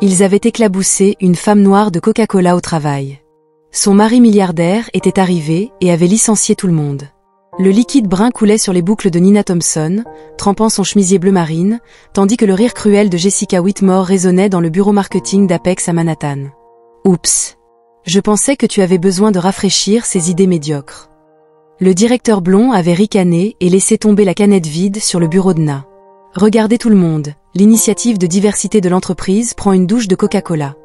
Ils avaient éclaboussé une femme noire de Coca-Cola au travail. Son mari milliardaire était arrivé et avait licencié tout le monde. Le liquide brun coulait sur les boucles de Nina Thompson, trempant son chemisier bleu marine, tandis que le rire cruel de Jessica Whitmore résonnait dans le bureau marketing d'Apex à Manhattan. Oups. Je pensais que tu avais besoin de rafraîchir ces idées médiocres. Le directeur blond avait ricané et laissé tomber la canette vide sur le bureau de Na. Regardez tout le monde, l'initiative de diversité de l'entreprise prend une douche de Coca-Cola.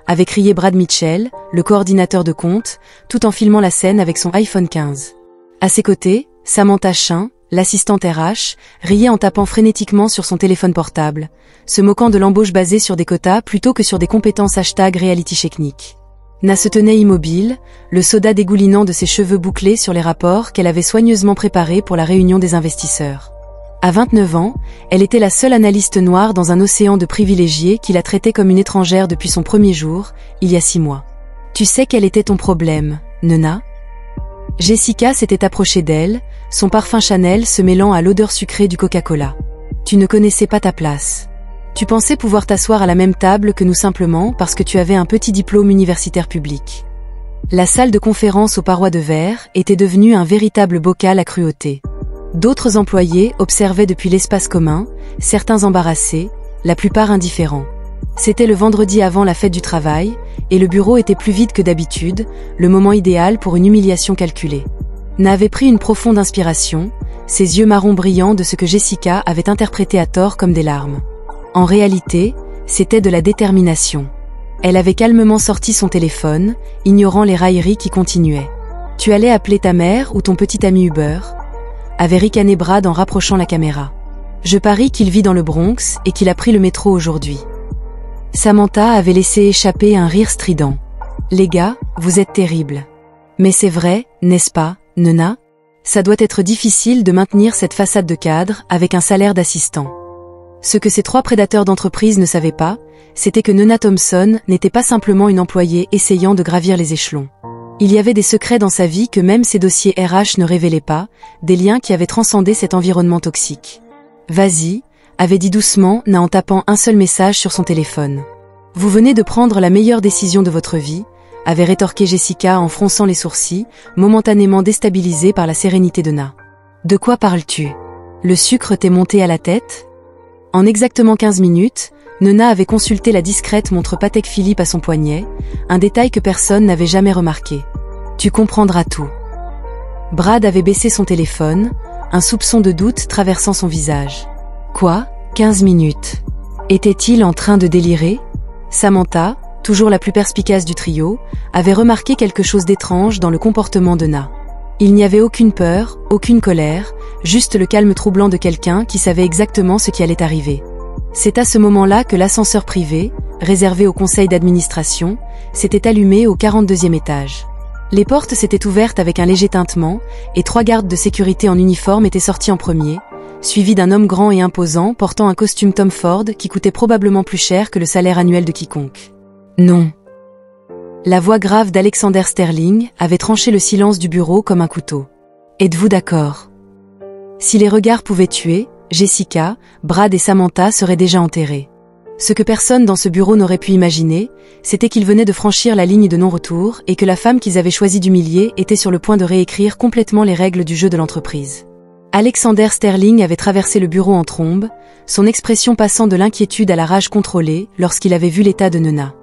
Avait crié Brad Mitchell, le coordinateur de compte, tout en filmant la scène avec son iPhone 15. À ses côtés, Samantha Chin, l'assistante RH, riait en tapant frénétiquement sur son téléphone portable, se moquant de l'embauche basée sur des quotas plutôt que sur des compétences #RealityCheckNick. Na se tenait immobile, le soda dégoulinant de ses cheveux bouclés sur les rapports qu'elle avait soigneusement préparés pour la réunion des investisseurs. À 29 ans, elle était la seule analyste noire dans un océan de privilégiés qui la traitait comme une étrangère depuis son premier jour, il y a 6 mois. « Tu sais quel était ton problème, Nena ?» Jessica s'était approchée d'elle, son parfum Chanel se mêlant à l'odeur sucrée du Coca-Cola. « Tu ne connaissais pas ta place. Tu pensais pouvoir t'asseoir à la même table que nous simplement parce que tu avais un petit diplôme universitaire public. » La salle de conférence aux parois de verre était devenue un véritable bocal à cruauté. D'autres employés observaient depuis l'espace commun, certains embarrassés, la plupart indifférents. C'était le vendredi avant la fête du travail, et le bureau était plus vide que d'habitude, le moment idéal pour une humiliation calculée. Na avait pris une profonde inspiration, ses yeux marrons brillants de ce que Jessica avait interprété à tort comme des larmes. En réalité, c'était de la détermination. Elle avait calmement sorti son téléphone, ignorant les railleries qui continuaient. « Tu allais appeler ta mère ou ton petit ami Uber ?» avait ricané Brad en rapprochant la caméra. « Je parie qu'il vit dans le Bronx et qu'il a pris le métro aujourd'hui. » Samantha avait laissé échapper un rire strident. « Les gars, vous êtes terribles. Mais c'est vrai, n'est-ce pas, Nena? Ça doit être difficile de maintenir cette façade de cadre avec un salaire d'assistant. » Ce que ces 3 prédateurs d'entreprise ne savaient pas, c'était que Nena Thompson n'était pas simplement une employée essayant de gravir les échelons. Il y avait des secrets dans sa vie que même ses dossiers RH ne révélaient pas, des liens qui avaient transcendé cet environnement toxique. « Vas-y », avait dit doucement Na en tapant un seul message sur son téléphone. « Vous venez de prendre la meilleure décision de votre vie », avait rétorqué Jessica en fronçant les sourcils, momentanément déstabilisée par la sérénité de Na. « De quoi parles-tu? Le sucre t'est monté à la tête ?» En exactement 15 minutes, Nena avait consulté la discrète montre Patek Philippe à son poignet, un détail que personne n'avait jamais remarqué. « Tu comprendras tout. » Brad avait baissé son téléphone, un soupçon de doute traversant son visage. « Quoi? 15 minutes? Était-il en train de délirer ?» Samantha, toujours la plus perspicace du trio, avait remarqué quelque chose d'étrange dans le comportement de Na. Il n'y avait aucune peur, aucune colère, juste le calme troublant de quelqu'un qui savait exactement ce qui allait arriver. C'est à ce moment-là que l'ascenseur privé, réservé au conseil d'administration, s'était allumé au 42e étage. Les portes s'étaient ouvertes avec un léger tintement, et 3 gardes de sécurité en uniforme étaient sortis en premier, suivis d'un homme grand et imposant portant un costume Tom Ford qui coûtait probablement plus cher que le salaire annuel de quiconque. Non. La voix grave d'Alexander Sterling avait tranché le silence du bureau comme un couteau. Êtes-vous d'accord? Si les regards pouvaient tuer, Jessica, Brad et Samantha seraient déjà enterrés. Ce que personne dans ce bureau n'aurait pu imaginer, c'était qu'ils venaient de franchir la ligne de non-retour et que la femme qu'ils avaient choisi d'humilier était sur le point de réécrire complètement les règles du jeu de l'entreprise. Alexander Sterling avait traversé le bureau en trombe, son expression passant de l'inquiétude à la rage contrôlée lorsqu'il avait vu l'état de Nena.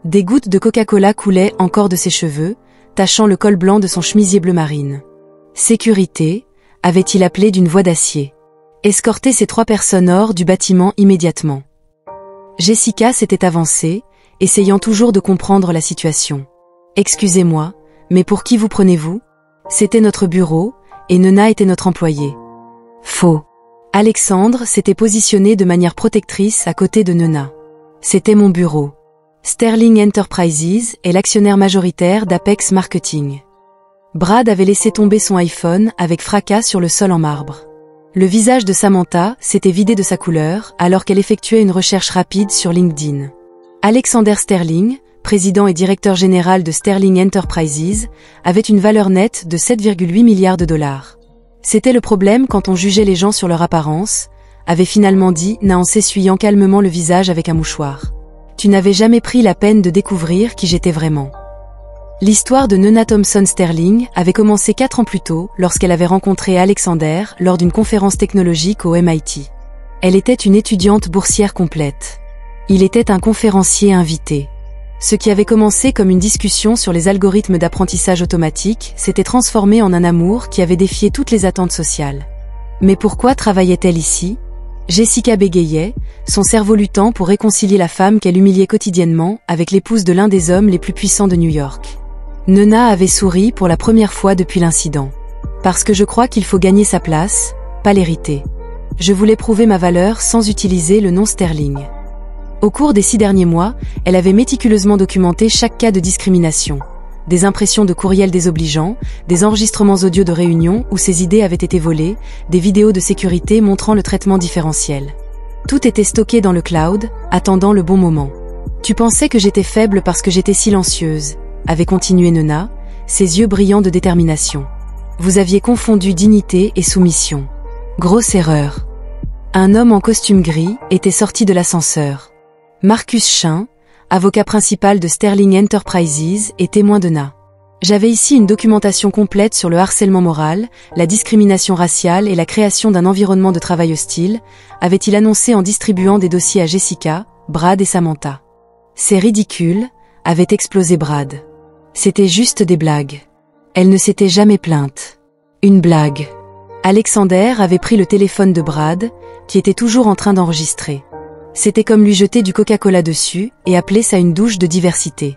Des gouttes de Coca-Cola coulaient encore de ses cheveux, tachant le col blanc de son chemisier bleu marine. « Sécurité », avait-il appelé d'une voix d'acier. « Escortez ces 3 personnes hors du bâtiment immédiatement. » Jessica s'était avancée, essayant toujours de comprendre la situation. « Excusez-moi, mais pour qui vous prenez-vous? C'était notre bureau, et Nena était notre employé. » Faux. Alexandre s'était positionné de manière protectrice à côté de Nena. « C'était mon bureau. Sterling Enterprises est l'actionnaire majoritaire d'Apex Marketing. » Brad avait laissé tomber son iPhone avec fracas sur le sol en marbre. Le visage de Samantha s'était vidé de sa couleur alors qu'elle effectuait une recherche rapide sur LinkedIn. Alexander Sterling, président et directeur général de Sterling Enterprises, avait une valeur nette de 7,8 milliards de dollars. C'était le problème quand on jugeait les gens sur leur apparence, avait finalement dit Na en s'essuyant calmement le visage avec un mouchoir. Tu n'avais jamais pris la peine de découvrir qui j'étais vraiment. L'histoire de Nona Thompson-Sterling avait commencé 4 ans plus tôt, lorsqu'elle avait rencontré Alexander lors d'une conférence technologique au MIT. Elle était une étudiante boursière complète. Il était un conférencier invité. Ce qui avait commencé comme une discussion sur les algorithmes d'apprentissage automatique s'était transformé en un amour qui avait défié toutes les attentes sociales. Mais pourquoi travaillait-elle ici ? Jessica bégayait, son cerveau luttant pour réconcilier la femme qu'elle humiliait quotidiennement avec l'épouse de l'un des hommes les plus puissants de New York. Nona avait souri pour la première fois depuis l'incident. Parce que je crois qu'il faut gagner sa place, pas l'hériter. Je voulais prouver ma valeur sans utiliser le nom Sterling. Au cours des 6 derniers mois, elle avait méticuleusement documenté chaque cas de discrimination. Des impressions de courriels désobligeants, des enregistrements audio de réunions où ses idées avaient été volées, des vidéos de sécurité montrant le traitement différentiel. Tout était stocké dans le cloud, attendant le bon moment. Tu pensais que j'étais faible parce que j'étais silencieuse, avait continué Nona, ses yeux brillants de détermination. Vous aviez confondu dignité et soumission. Grosse erreur. Un homme en costume gris était sorti de l'ascenseur. Marcus Shinn, avocat principal de Sterling Enterprises et témoin de Nona. J'avais ici une documentation complète sur le harcèlement moral, la discrimination raciale et la création d'un environnement de travail hostile, avait-il annoncé en distribuant des dossiers à Jessica, Brad et Samantha. C'est ridicule, avait explosé Brad. C'était juste des blagues. Elle ne s'était jamais plainte. Une blague. Alexander avait pris le téléphone de Brad, qui était toujours en train d'enregistrer. C'était comme lui jeter du Coca-Cola dessus et appeler ça une douche de diversité.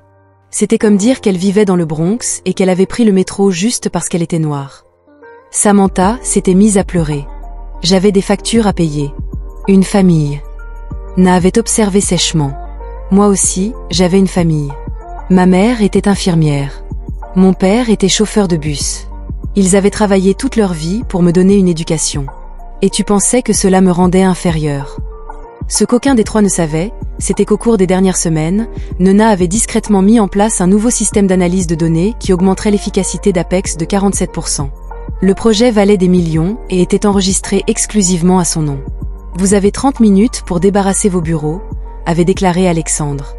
C'était comme dire qu'elle vivait dans le Bronx et qu'elle avait pris le métro juste parce qu'elle était noire. Samantha s'était mise à pleurer. J'avais des factures à payer. Une famille. Nona avait observé sèchement. Moi aussi, j'avais une famille. Ma mère était infirmière. Mon père était chauffeur de bus. Ils avaient travaillé toute leur vie pour me donner une éducation. Et tu pensais que cela me rendait inférieure. Ce qu'aucun des 3 ne savait, c'était qu'au cours des dernières semaines, Nona avait discrètement mis en place un nouveau système d'analyse de données qui augmenterait l'efficacité d'Apex de 47%. Le projet valait des millions et était enregistré exclusivement à son nom. Vous avez 30 minutes pour débarrasser vos bureaux, avait déclaré Alexandre.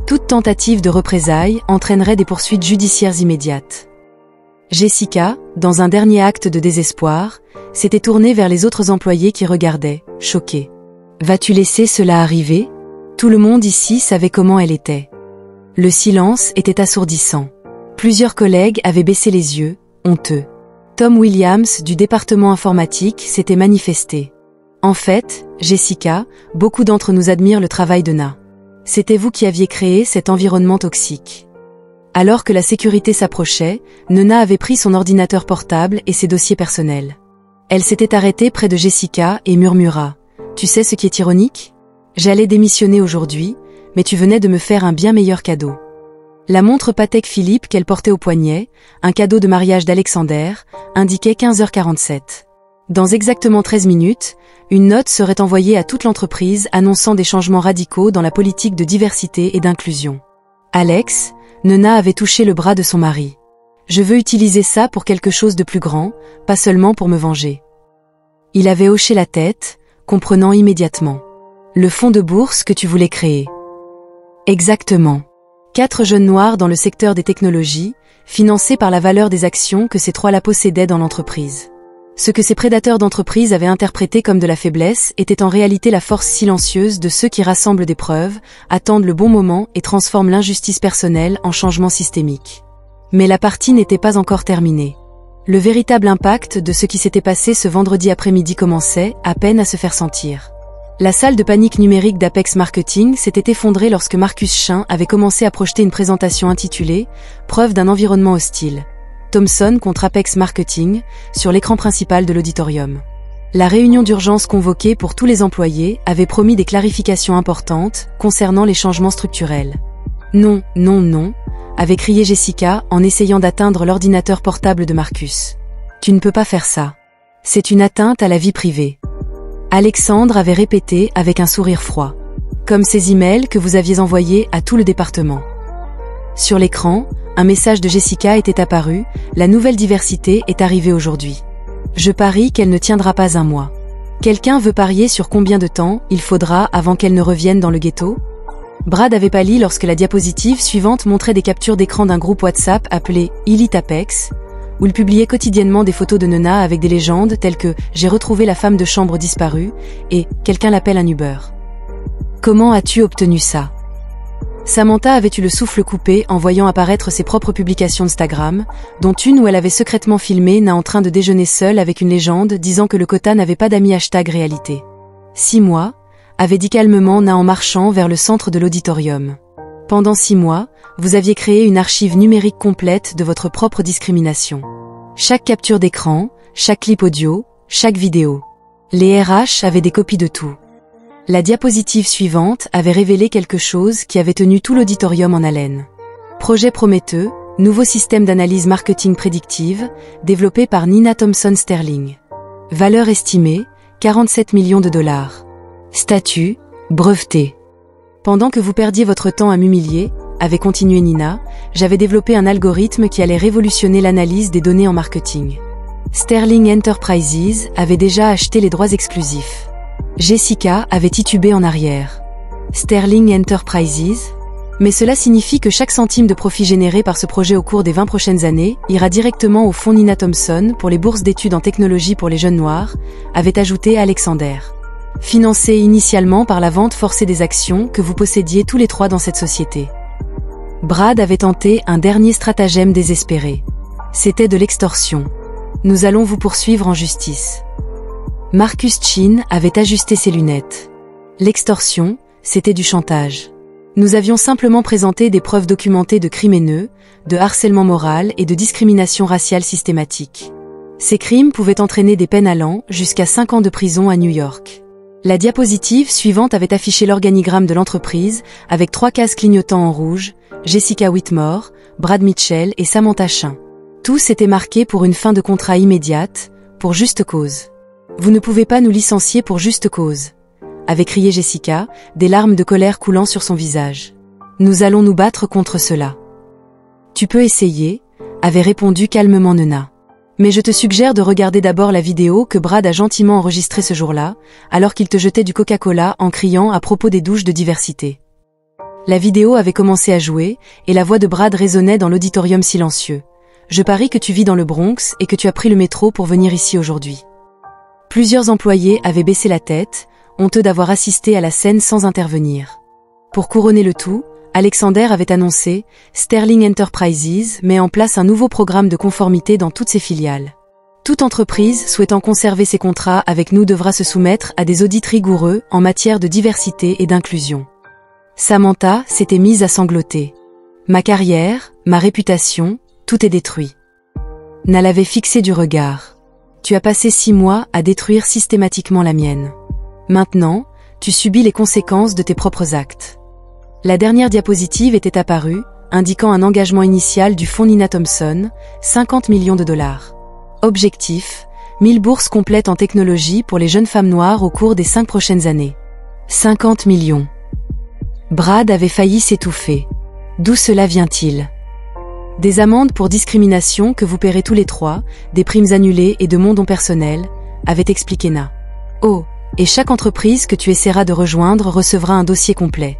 Toute tentative de représailles entraînerait des poursuites judiciaires immédiates. Jessica, dans un dernier acte de désespoir, s'était tournée vers les autres employés qui regardaient, choqués. Vas-tu laisser cela arriver ? Tout le monde ici savait comment elle était. Le silence était assourdissant. Plusieurs collègues avaient baissé les yeux, honteux. Tom Williams du département informatique s'était manifesté. En fait, Jessica, beaucoup d'entre nous admirent le travail de Nona. C'était vous qui aviez créé cet environnement toxique. Alors que la sécurité s'approchait, Nona avait pris son ordinateur portable et ses dossiers personnels. Elle s'était arrêtée près de Jessica et murmura. Tu sais ce qui est ironique ? J'allais démissionner aujourd'hui, mais tu venais de me faire un bien meilleur cadeau. La montre Patek Philippe qu'elle portait au poignet, un cadeau de mariage d'Alexander, indiquait 15h47. Dans exactement 13 minutes, une note serait envoyée à toute l'entreprise annonçant des changements radicaux dans la politique de diversité et d'inclusion. Alex, Nona avait touché le bras de son mari. Je veux utiliser ça pour quelque chose de plus grand, pas seulement pour me venger. Il avait hoché la tête, comprenant immédiatement. Le fonds de bourse que tu voulais créer. Exactement. 4 jeunes noirs dans le secteur des technologies, financés par la valeur des actions que ces 3-là possédaient dans l'entreprise. Ce que ces prédateurs d'entreprise avaient interprété comme de la faiblesse était en réalité la force silencieuse de ceux qui rassemblent des preuves, attendent le bon moment et transforment l'injustice personnelle en changement systémique. Mais la partie n'était pas encore terminée. Le véritable impact de ce qui s'était passé ce vendredi après-midi commençait, à peine à se faire sentir. La salle de panique numérique d'Apex Marketing s'était effondrée lorsque Marcus Shinn avait commencé à projeter une présentation intitulée « Preuve d'un environnement hostile ». Thomson contre Apex Marketing, sur l'écran principal de l'auditorium. La réunion d'urgence convoquée pour tous les employés avait promis des clarifications importantes concernant les changements structurels. Non, non, non, avait crié Jessica en essayant d'atteindre l'ordinateur portable de Marcus. Tu ne peux pas faire ça. C'est une atteinte à la vie privée. Alexandre avait répété avec un sourire froid. Comme ces emails que vous aviez envoyés à tout le département. Sur l'écran, un message de Jessica était apparu, la nouvelle diversité est arrivée aujourd'hui. Je parie qu'elle ne tiendra pas un mois. Quelqu'un veut parier sur combien de temps il faudra avant qu'elle ne revienne dans le ghetto ? Brad avait pâli lorsque la diapositive suivante montrait des captures d'écran d'un groupe WhatsApp appelé Elite Apex, où il publiait quotidiennement des photos de Nona avec des légendes telles que « J'ai retrouvé la femme de chambre disparue » et « Quelqu'un l'appelle un Uber ». Comment as-tu obtenu ça? Samantha avait eu le souffle coupé en voyant apparaître ses propres publications Instagram, dont une où elle avait secrètement filmé Na en train de déjeuner seule avec une légende disant que le quota n'avait pas d'amis #réalité. 6 mois, avait dit calmement Na en marchant vers le centre de l'auditorium. Pendant 6 mois, vous aviez créé une archive numérique complète de votre propre discrimination. Chaque capture d'écran, chaque clip audio, chaque vidéo. Les RH avaient des copies de tout. La diapositive suivante avait révélé quelque chose qui avait tenu tout l'auditorium en haleine. Projet prometteur, nouveau système d'analyse marketing prédictive, développé par Nina Thompson Sterling. Valeur estimée, 47 millions de dollars. Statut, breveté. Pendant que vous perdiez votre temps à m'humilier, avait continué Nina, j'avais développé un algorithme qui allait révolutionner l'analyse des données en marketing. Sterling Enterprises avait déjà acheté les droits exclusifs. Jessica avait titubé en arrière. Sterling Enterprises? Mais cela signifie que chaque centime de profit généré par ce projet au cours des 20 prochaines années ira directement au fonds Nina Thompson pour les bourses d'études en technologie pour les jeunes noirs, avait ajouté Alexander. Financé initialement par la vente forcée des actions que vous possédiez tous les 3 dans cette société. Brad avait tenté un dernier stratagème désespéré. C'était de l'extorsion. Nous allons vous poursuivre en justice. Marcus Chin avait ajusté ses lunettes. L'extorsion, c'était du chantage. Nous avions simplement présenté des preuves documentées de crimes haineux, de harcèlement moral et de discrimination raciale systématique. Ces crimes pouvaient entraîner des peines allant jusqu'à 5 ans de prison à New York. La diapositive suivante avait affiché l'organigramme de l'entreprise avec 3 cases clignotant en rouge, Jessica Whitmore, Brad Mitchell et Samantha Chin. Tous étaient marqués pour une fin de contrat immédiate, pour juste cause. Vous ne pouvez pas nous licencier pour juste cause, avait crié Jessica, des larmes de colère coulant sur son visage. Nous allons nous battre contre cela. Tu peux essayer, avait répondu calmement Nona. Mais je te suggère de regarder d'abord la vidéo que Brad a gentiment enregistrée ce jour-là, alors qu'il te jetait du Coca-Cola en criant à propos des douches de diversité. La vidéo avait commencé à jouer, et la voix de Brad résonnait dans l'auditorium silencieux. Je parie que tu vis dans le Bronx et que tu as pris le métro pour venir ici aujourd'hui. Plusieurs employés avaient baissé la tête, honteux d'avoir assisté à la scène sans intervenir. Pour couronner le tout, Alexander avait annoncé « Sterling Enterprises met en place un nouveau programme de conformité dans toutes ses filiales. Toute entreprise souhaitant conserver ses contrats avec nous devra se soumettre à des audits rigoureux en matière de diversité et d'inclusion. » Samantha s'était mise à sangloter. « Ma carrière, ma réputation, tout est détruit. » Na l'avait fixé du regard. Tu as passé 6 mois à détruire systématiquement la mienne. Maintenant, tu subis les conséquences de tes propres actes. La dernière diapositive était apparue, indiquant un engagement initial du fonds Nina Thompson, 50 millions de dollars. Objectif, 1000 bourses complètes en technologie pour les jeunes femmes noires au cours des 5 prochaines années. 50 millions. Brad avait failli s'étouffer. D'où cela vient-il? Des amendes pour discrimination que vous paierez tous les 3, des primes annulées et de mon don personnel, avait expliqué Na. Oh, et chaque entreprise que tu essaieras de rejoindre recevra un dossier complet.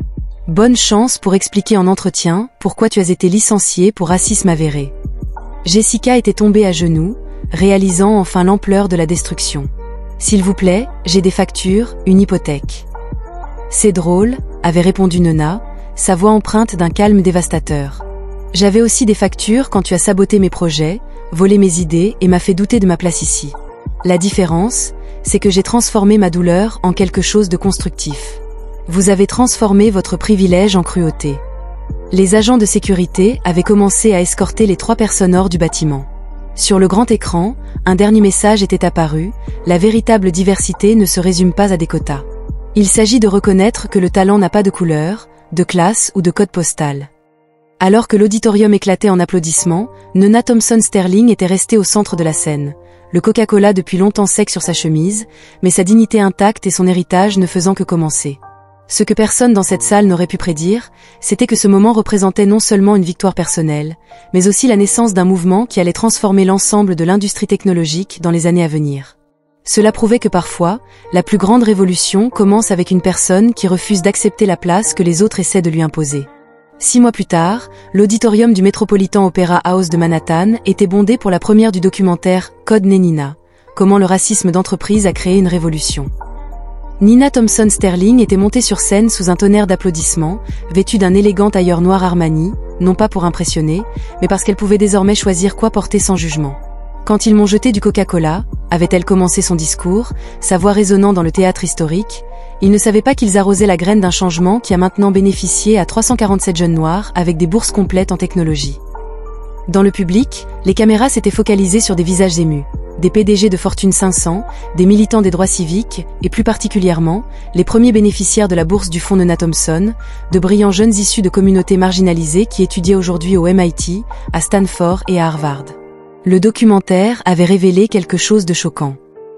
Bonne chance pour expliquer en entretien pourquoi tu as été licencié pour racisme avéré. Jessica était tombée à genoux, réalisant enfin l'ampleur de la destruction. S'il vous plaît, j'ai des factures, une hypothèque. C'est drôle, avait répondu Nona, sa voix empreinte d'un calme dévastateur. J'avais aussi des factures quand tu as saboté mes projets, volé mes idées et m'as fait douter de ma place ici. La différence, c'est que j'ai transformé ma douleur en quelque chose de constructif. Vous avez transformé votre privilège en cruauté. Les agents de sécurité avaient commencé à escorter les 3 personnes hors du bâtiment. Sur le grand écran, un dernier message était apparu, la véritable diversité ne se résume pas à des quotas. Il s'agit de reconnaître que le talent n'a pas de couleur, de classe ou de code postal. Alors que l'auditorium éclatait en applaudissements, Nona Thompson Sterling était restée au centre de la scène, le Coca-Cola depuis longtemps sec sur sa chemise, mais sa dignité intacte et son héritage ne faisant que commencer. Ce que personne dans cette salle n'aurait pu prédire, c'était que ce moment représentait non seulement une victoire personnelle, mais aussi la naissance d'un mouvement qui allait transformer l'ensemble de l'industrie technologique dans les années à venir. Cela prouvait que parfois, la plus grande révolution commence avec une personne qui refuse d'accepter la place que les autres essaient de lui imposer. 6 mois plus tard, l'auditorium du Metropolitan Opera House de Manhattan était bondé pour la première du documentaire Code Nina, comment le racisme d'entreprise a créé une révolution. Nina Thompson Sterling était montée sur scène sous un tonnerre d'applaudissements, vêtue d'un élégant tailleur noir Armani, non pas pour impressionner, mais parce qu'elle pouvait désormais choisir quoi porter sans jugement. Quand ils m'ont jeté du Coca-Cola, avait-elle commencé son discours, sa voix résonnant dans le théâtre historique, ils ne savaient pas qu'ils arrosaient la graine d'un changement qui a maintenant bénéficié à 347 jeunes noirs avec des bourses complètes en technologie. Dans le public, les caméras s'étaient focalisées sur des visages émus. Des PDG de Fortune 500, des militants des droits civiques, et plus particulièrement, les premiers bénéficiaires de la bourse du fonds Nina Thompson, de brillants jeunes issus de communautés marginalisées qui étudiaient aujourd'hui au MIT, à Stanford et à Harvard. Le documentaire avait révélé quelque chose de choquant.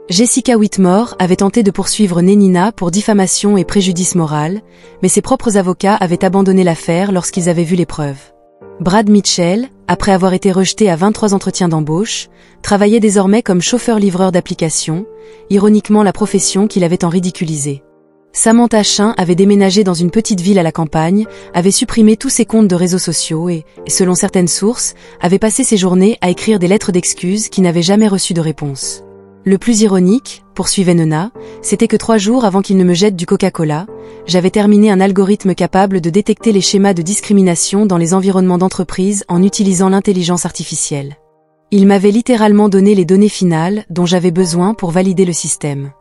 Jessica Whitmore avait tenté de poursuivre Nina pour diffamation et préjudice moral, mais ses propres avocats avaient abandonné l'affaire lorsqu'ils avaient vu les preuves. Brad Mitchell, après avoir été rejeté à 23 entretiens d'embauche, travaillait désormais comme chauffeur-livreur d'applications, ironiquement la profession qu'il avait tant ridiculisée. Samantha Chun avait déménagé dans une petite ville à la campagne, avait supprimé tous ses comptes de réseaux sociaux et, selon certaines sources, avait passé ses journées à écrire des lettres d'excuses qui n'avaient jamais reçu de réponse. Le plus ironique, poursuivait Nina, c'était que 3 jours avant qu'il ne me jette du Coca-Cola, j'avais terminé un algorithme capable de détecter les schémas de discrimination dans les environnements d'entreprise en utilisant l'intelligence artificielle. Il m'avait littéralement donné les données finales dont j'avais besoin pour valider le système.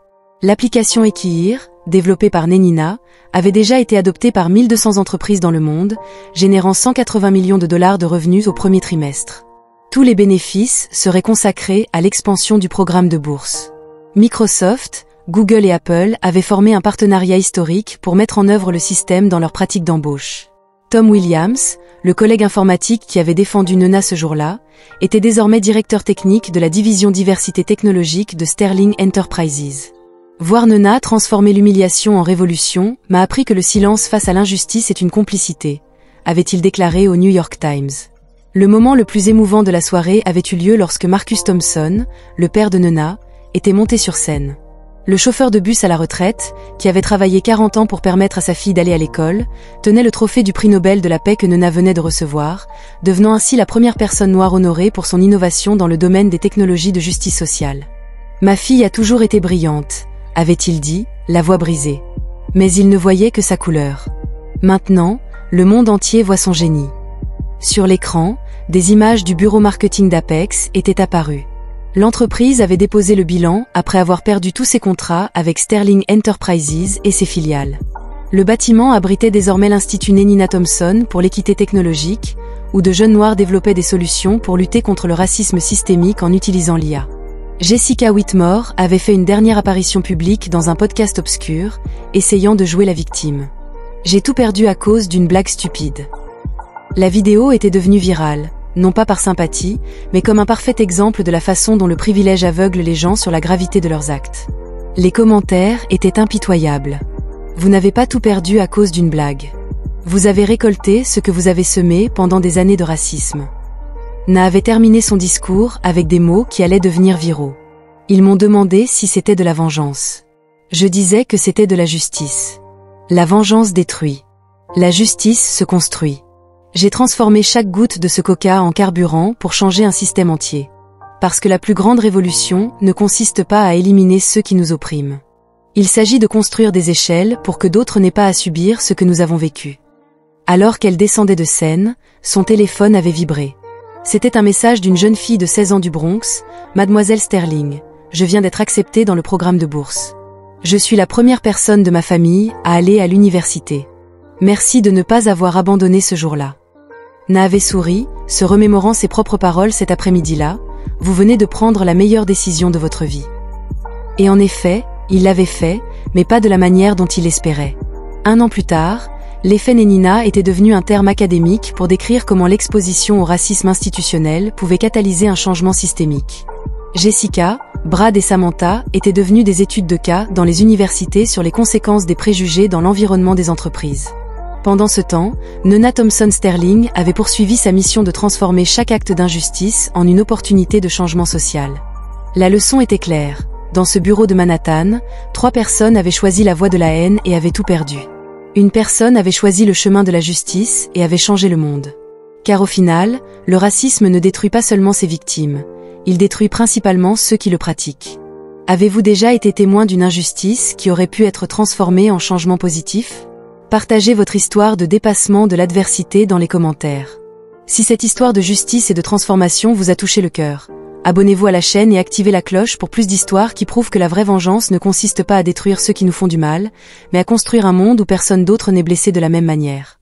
L'application Equihire, développée par Nina, avait déjà été adoptée par 1200 entreprises dans le monde, générant 180 millions de dollars de revenus au premier trimestre. Tous les bénéfices seraient consacrés à l'expansion du programme de bourse. Microsoft, Google et Apple avaient formé un partenariat historique pour mettre en œuvre le système dans leurs pratiques d'embauche. Tom Williams, le collègue informatique qui avait défendu Nina ce jour-là, était désormais directeur technique de la division diversité technologique de Sterling Enterprises. Voir Nina transformer l'humiliation en révolution m'a appris que le silence face à l'injustice est une complicité, avait-il déclaré au New York Times. Le moment le plus émouvant de la soirée avait eu lieu lorsque Marcus Thompson, le père de Nina, était monté sur scène. Le chauffeur de bus à la retraite, qui avait travaillé 40 ans pour permettre à sa fille d'aller à l'école, tenait le trophée du prix Nobel de la paix que Nina venait de recevoir, devenant ainsi la première personne noire honorée pour son innovation dans le domaine des technologies de justice sociale. « Ma fille a toujours été brillante », avait-il dit, la voix brisée. Mais il ne voyait que sa couleur. Maintenant, le monde entier voit son génie. Sur l'écran, des images du bureau marketing d'Apex étaient apparues. L'entreprise avait déposé le bilan après avoir perdu tous ses contrats avec Sterling Enterprises et ses filiales. Le bâtiment abritait désormais l'Institut Nina Thompson pour l'équité technologique, où de jeunes noirs développaient des solutions pour lutter contre le racisme systémique en utilisant l'IA. Jessica Whitmore avait fait une dernière apparition publique dans un podcast obscur, essayant de jouer la victime. « J'ai tout perdu à cause d'une blague stupide. » La vidéo était devenue virale, non pas par sympathie, mais comme un parfait exemple de la façon dont le privilège aveugle les gens sur la gravité de leurs actes. Les commentaires étaient impitoyables. Vous n'avez pas tout perdu à cause d'une blague. Vous avez récolté ce que vous avez semé pendant des années de racisme. Na avait terminé son discours avec des mots qui allaient devenir viraux. Ils m'ont demandé si c'était de la vengeance. Je disais que c'était de la justice. La vengeance détruit. La justice se construit. J'ai transformé chaque goutte de ce coca en carburant pour changer un système entier. Parce que la plus grande révolution ne consiste pas à éliminer ceux qui nous oppriment. Il s'agit de construire des échelles pour que d'autres n'aient pas à subir ce que nous avons vécu. Alors qu'elle descendait de scène, son téléphone avait vibré. C'était un message d'une jeune fille de 16 ans du Bronx, Mademoiselle Sterling. Je viens d'être acceptée dans le programme de bourse. Je suis la première personne de ma famille à aller à l'université. Merci de ne pas avoir abandonné ce jour-là. Na avait souri, se remémorant ses propres paroles cet après-midi-là. Vous venez de prendre la meilleure décision de votre vie. Et en effet, il l'avait fait, mais pas de la manière dont il l'espérait. 1 an plus tard, l'effet Nina était devenu un terme académique pour décrire comment l'exposition au racisme institutionnel pouvait catalyser un changement systémique. Jessica, Brad et Samantha étaient devenus des études de cas dans les universités sur les conséquences des préjugés dans l'environnement des entreprises. Pendant ce temps, Nina Thompson Sterling avait poursuivi sa mission de transformer chaque acte d'injustice en une opportunité de changement social. La leçon était claire. Dans ce bureau de Manhattan, 3 personnes avaient choisi la voie de la haine et avaient tout perdu. Une personne avait choisi le chemin de la justice et avait changé le monde. Car au final, le racisme ne détruit pas seulement ses victimes, il détruit principalement ceux qui le pratiquent. Avez-vous déjà été témoin d'une injustice qui aurait pu être transformée en changement positif? Partagez votre histoire de dépassement de l'adversité dans les commentaires. Si cette histoire de justice et de transformation vous a touché le cœur, abonnez-vous à la chaîne et activez la cloche pour plus d'histoires qui prouvent que la vraie vengeance ne consiste pas à détruire ceux qui nous font du mal, mais à construire un monde où personne d'autre n'est blessé de la même manière.